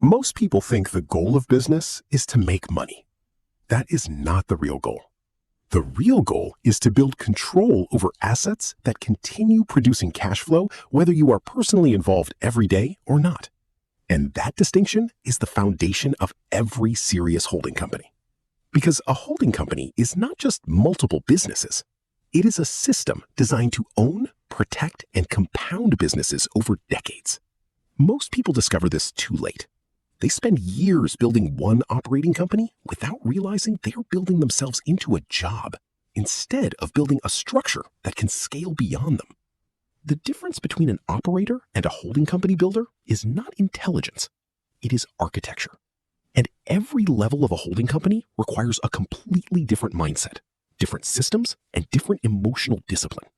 Most people think the goal of business is to make money. That is not the real goal. The real goal is to build control over assets that continue producing cash flow, whether you are personally involved every day or not. And that distinction is the foundation of every serious holding company. Because a holding company is not just multiple businesses. It is a system designed to own, protect, and compound businesses over decades. Most people discover this too late. They spend years building one operating company without realizing they are building themselves into a job instead of building a structure that can scale beyond them. The difference between an operator and a holding company builder is not intelligence. It is architecture. And every level of a holding company requires a completely different mindset, different systems, and different emotional discipline.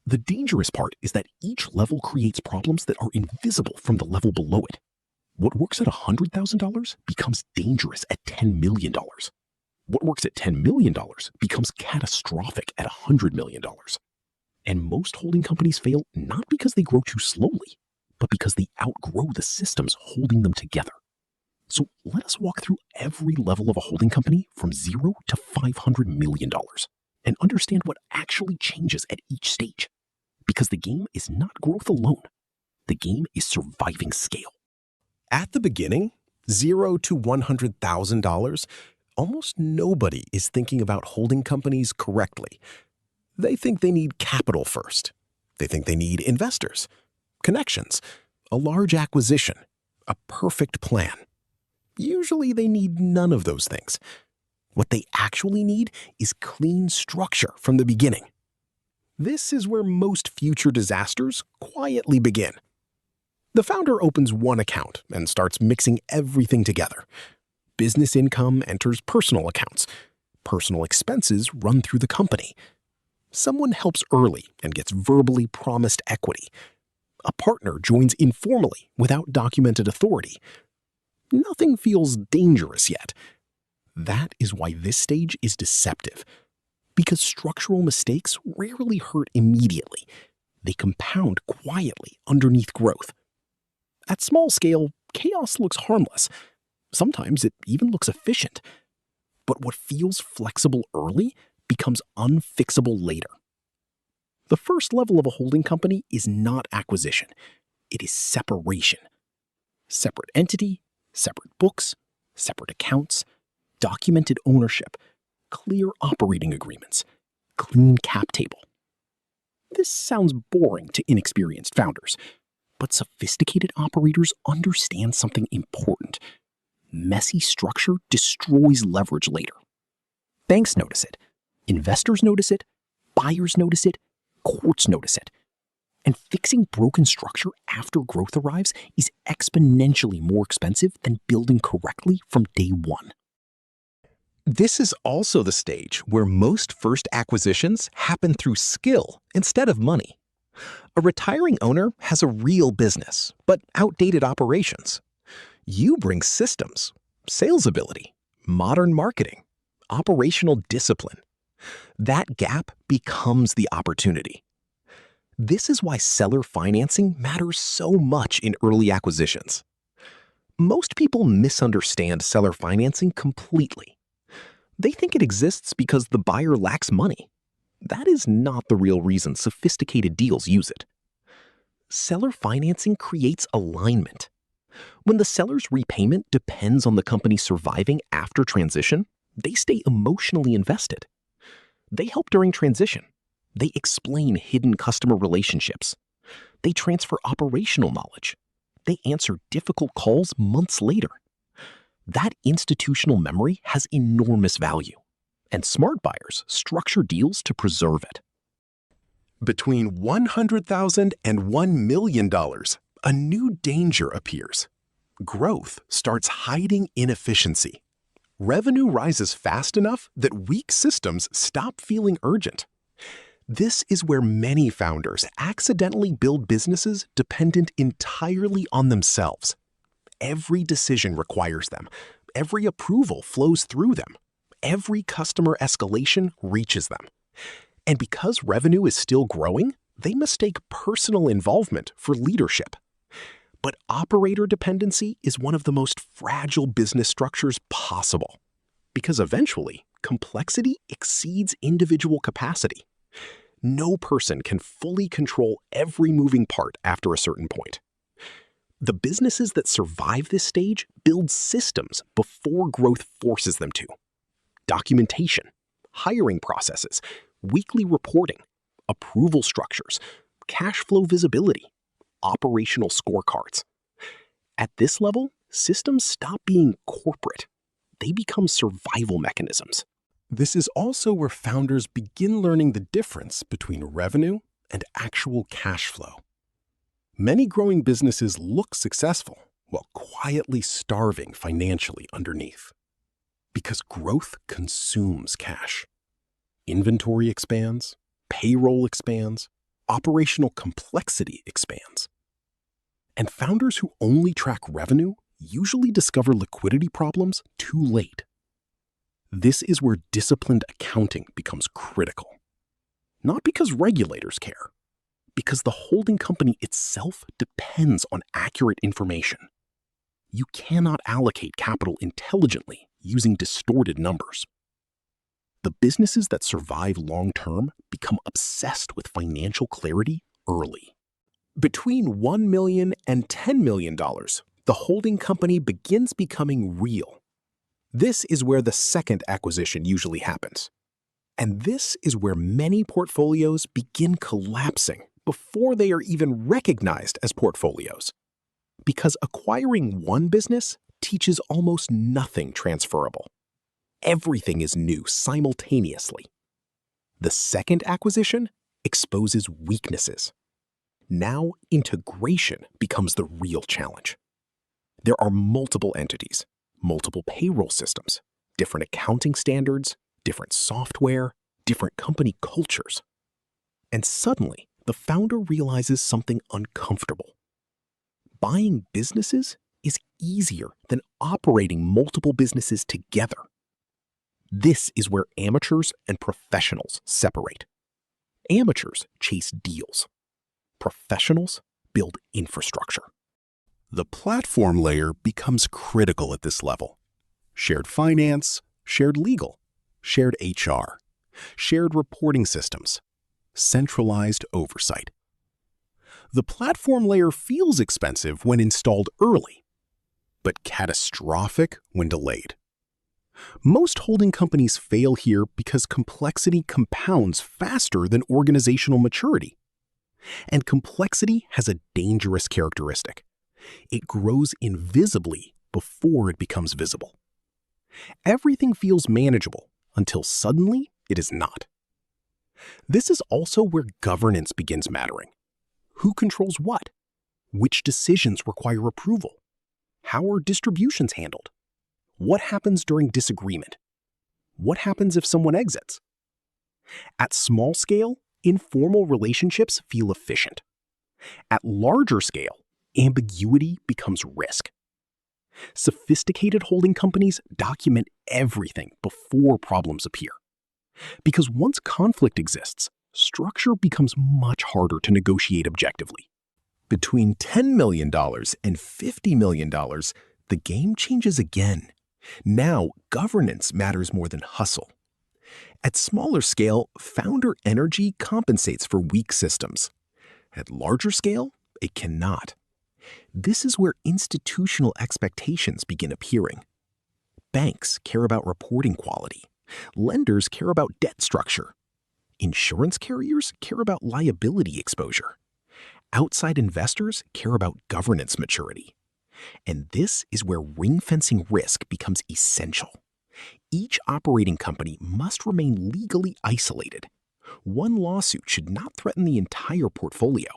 The dangerous part is that each level creates problems that are invisible from the level below it. What works at $100,000 becomes dangerous at $10 million. What works at $10 million becomes catastrophic at $100 million. And most holding companies fail not because they grow too slowly, but because they outgrow the systems holding them together. So let us walk through every level of a holding company from 0 to $500 million and understand what actually changes at each stage. Because the game is not growth alone. The game is surviving scale. At the beginning, $0 to $100,000, almost nobody is thinking about holding companies correctly. They think they need capital first. They think they need investors, connections, a large acquisition, a perfect plan. Usually they need none of those things. What they actually need is clean structure from the beginning. This is where most future disasters quietly begin. The founder opens one account and starts mixing everything together. Business income enters personal accounts. Personal expenses run through the company. Someone helps early and gets verbally promised equity. A partner joins informally without documented authority. Nothing feels dangerous yet. That is why this stage is deceptive. Because structural mistakes rarely hurt immediately. They compound quietly underneath growth. At small scale, chaos looks harmless. Sometimes it even looks efficient. But what feels flexible early becomes unfixable later. The first level of a holding company is not acquisition. It is separation. Separate entity, separate books, separate accounts, documented ownership, clear operating agreements, clean cap table. This sounds boring to inexperienced founders. But sophisticated operators understand something important. Messy structure destroys leverage later. Banks notice it. Investors notice it. Buyers notice it. Courts notice it. And fixing broken structure after growth arrives is exponentially more expensive than building correctly from day one. This is also the stage where most first acquisitions happen through skill instead of money. A retiring owner has a real business, but outdated operations. You bring systems, sales ability, modern marketing, operational discipline. That gap becomes the opportunity. This is why seller financing matters so much in early acquisitions. Most people misunderstand seller financing completely. They think it exists because the buyer lacks money. That is not the real reason sophisticated deals use it. Seller financing creates alignment. When the seller's repayment depends on the company surviving after transition, they stay emotionally invested. They help during transition. They explain hidden customer relationships. They transfer operational knowledge. They answer difficult calls months later. That institutional memory has enormous value. And smart buyers structure deals to preserve it. Between $100,000 and $1 million, a new danger appears. Growth starts hiding inefficiency. Revenue rises fast enough that weak systems stop feeling urgent. This is where many founders accidentally build businesses dependent entirely on themselves. Every decision requires them. Every approval flows through them. Every customer escalation reaches them. And because revenue is still growing, they mistake personal involvement for leadership. But operator dependency is one of the most fragile business structures possible, because eventually, complexity exceeds individual capacity. No person can fully control every moving part after a certain point. The businesses that survive this stage build systems before growth forces them to. Documentation, hiring processes, weekly reporting, approval structures, cash flow visibility, operational scorecards. At this level, systems stop being corporate. They become survival mechanisms. This is also where founders begin learning the difference between revenue and actual cash flow. Many growing businesses look successful while quietly starving financially underneath. Because growth consumes cash. Inventory expands, payroll expands, operational complexity expands. And founders who only track revenue usually discover liquidity problems too late. This is where disciplined accounting becomes critical. Not because regulators care, because the holding company itself depends on accurate information. You cannot allocate capital intelligently using distorted numbers. The businesses that survive long-term become obsessed with financial clarity early. Between $1 million and $10 million, the holding company begins becoming real. This is where the second acquisition usually happens. And this is where many portfolios begin collapsing before they are even recognized as portfolios. Because acquiring one business teaches almost nothing transferable. Everything is new simultaneously. The second acquisition exposes weaknesses. Now, integration becomes the real challenge. There are multiple entities, multiple payroll systems, different accounting standards, different software, different company cultures. And suddenly, the founder realizes something uncomfortable. Buying businesses is easier than operating multiple businesses together. This is where amateurs and professionals separate. Amateurs chase deals. Professionals build infrastructure. The platform layer becomes critical at this level. Shared finance, shared legal, shared HR, shared reporting systems, centralized oversight. The platform layer feels expensive when installed early, but catastrophic when delayed. Most holding companies fail here because complexity compounds faster than organizational maturity. And complexity has a dangerous characteristic. It grows invisibly before it becomes visible. Everything feels manageable until suddenly it is not. This is also where governance begins mattering. Who controls what? Which decisions require approval? How are distributions handled? What happens during disagreement? What happens if someone exits? At small scale, informal relationships feel efficient. At larger scale, ambiguity becomes risk. Sophisticated holding companies document everything before problems appear. Because once conflict exists, structure becomes much harder to negotiate objectively. Between $10 million and $50 million, the game changes again. Now, governance matters more than hustle. At smaller scale, founder energy compensates for weak systems. At larger scale, it cannot. This is where institutional expectations begin appearing. Banks care about reporting quality. Lenders care about debt structure. Insurance carriers care about liability exposure. Outside investors care about governance maturity. And this is where ring-fencing risk becomes essential. Each operating company must remain legally isolated. One lawsuit should not threaten the entire portfolio.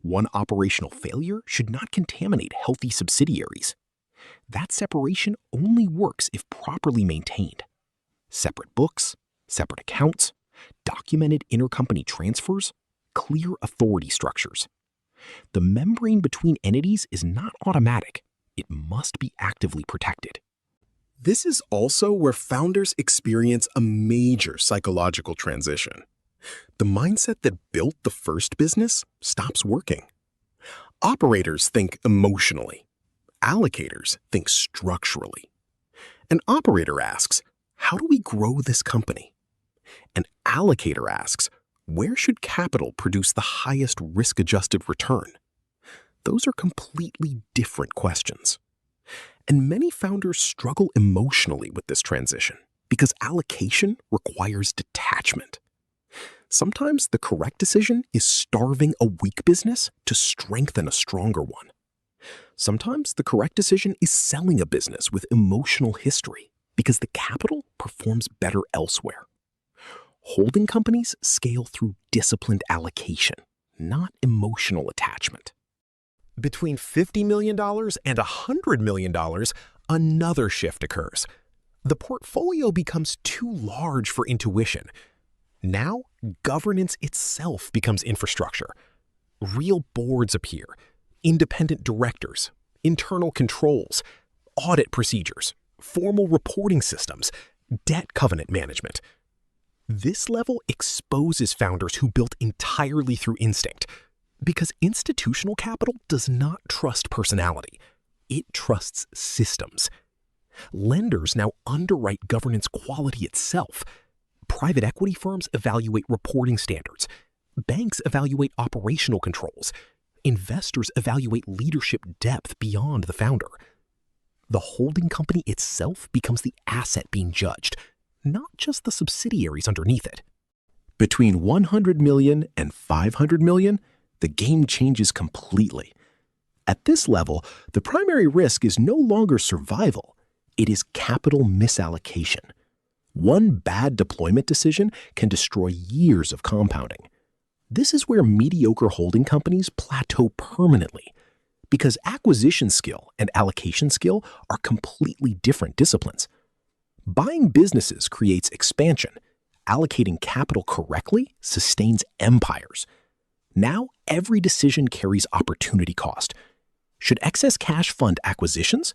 One operational failure should not contaminate healthy subsidiaries. That separation only works if properly maintained. Separate books, separate accounts, documented intercompany transfers, clear authority structures. The membrane between entities is not automatic. It must be actively protected. This is also where founders experience a major psychological transition. The mindset that built the first business stops working. Operators think emotionally. Allocators think structurally. An operator asks, how do we grow this company? An allocator asks, where should capital produce the highest risk-adjusted return? Those are completely different questions. And many founders struggle emotionally with this transition because allocation requires detachment. Sometimes the correct decision is starving a weak business to strengthen a stronger one. Sometimes the correct decision is selling a business with emotional history because the capital performs better elsewhere. Holding companies scale through disciplined allocation, not emotional attachment. Between $50 million and $100 million, another shift occurs. The portfolio becomes too large for intuition. Now, governance itself becomes infrastructure. Real boards appear, independent directors, internal controls, audit procedures, formal reporting systems, debt covenant management. This level exposes founders who built entirely through instinct, because institutional capital does not trust personality. It trusts systems. Lenders now underwrite governance quality itself. Private equity firms evaluate reporting standards. Banks evaluate operational controls. Investors evaluate leadership depth beyond the founder. The holding company itself becomes the asset being judged, not just the subsidiaries underneath it. Between 100 million and 500 million, the game changes completely. At this level, the primary risk is no longer survival. It is capital misallocation. One bad deployment decision can destroy years of compounding. This is where mediocre holding companies plateau permanently, because acquisition skill and allocation skill are completely different disciplines. Buying businesses creates expansion. Allocating capital correctly sustains empires. Now, every decision carries opportunity cost. Should excess cash fund acquisitions,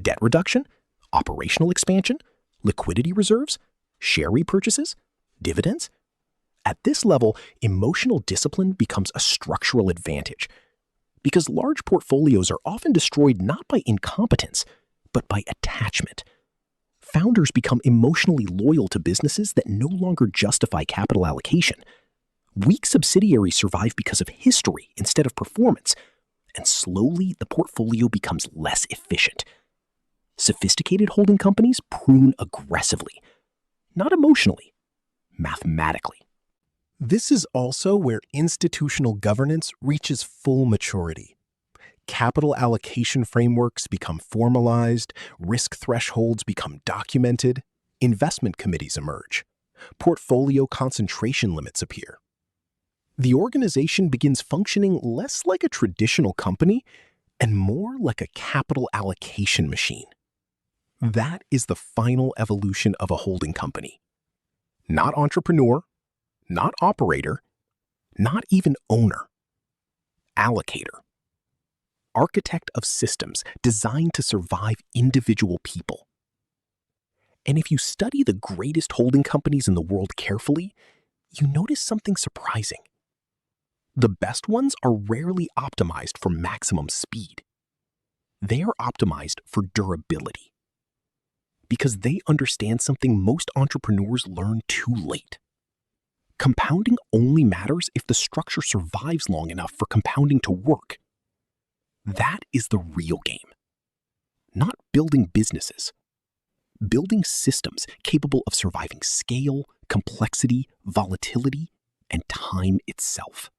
debt reduction, operational expansion, liquidity reserves, share repurchases, dividends? At this level, emotional discipline becomes a structural advantage, because large portfolios are often destroyed not by incompetence, but by attachment. Founders become emotionally loyal to businesses that no longer justify capital allocation. Weak subsidiaries survive because of history instead of performance, and slowly the portfolio becomes less efficient. Sophisticated holding companies prune aggressively, not emotionally, mathematically. This is also where institutional governance reaches full maturity. Capital allocation frameworks become formalized, risk thresholds become documented, investment committees emerge, portfolio concentration limits appear. The organization begins functioning less like a traditional company and more like a capital allocation machine. That is the final evolution of a holding company. Not entrepreneur, not operator, not even owner. Allocator. Architect of systems designed to survive individual people. And if you study the greatest holding companies in the world carefully, you notice something surprising. The best ones are rarely optimized for maximum speed. They are optimized for durability, because they understand something most entrepreneurs learn too late. Compounding only matters if the structure survives long enough for compounding to work. That is the real game. Not building businesses. Building systems capable of surviving scale, complexity, volatility, and time itself.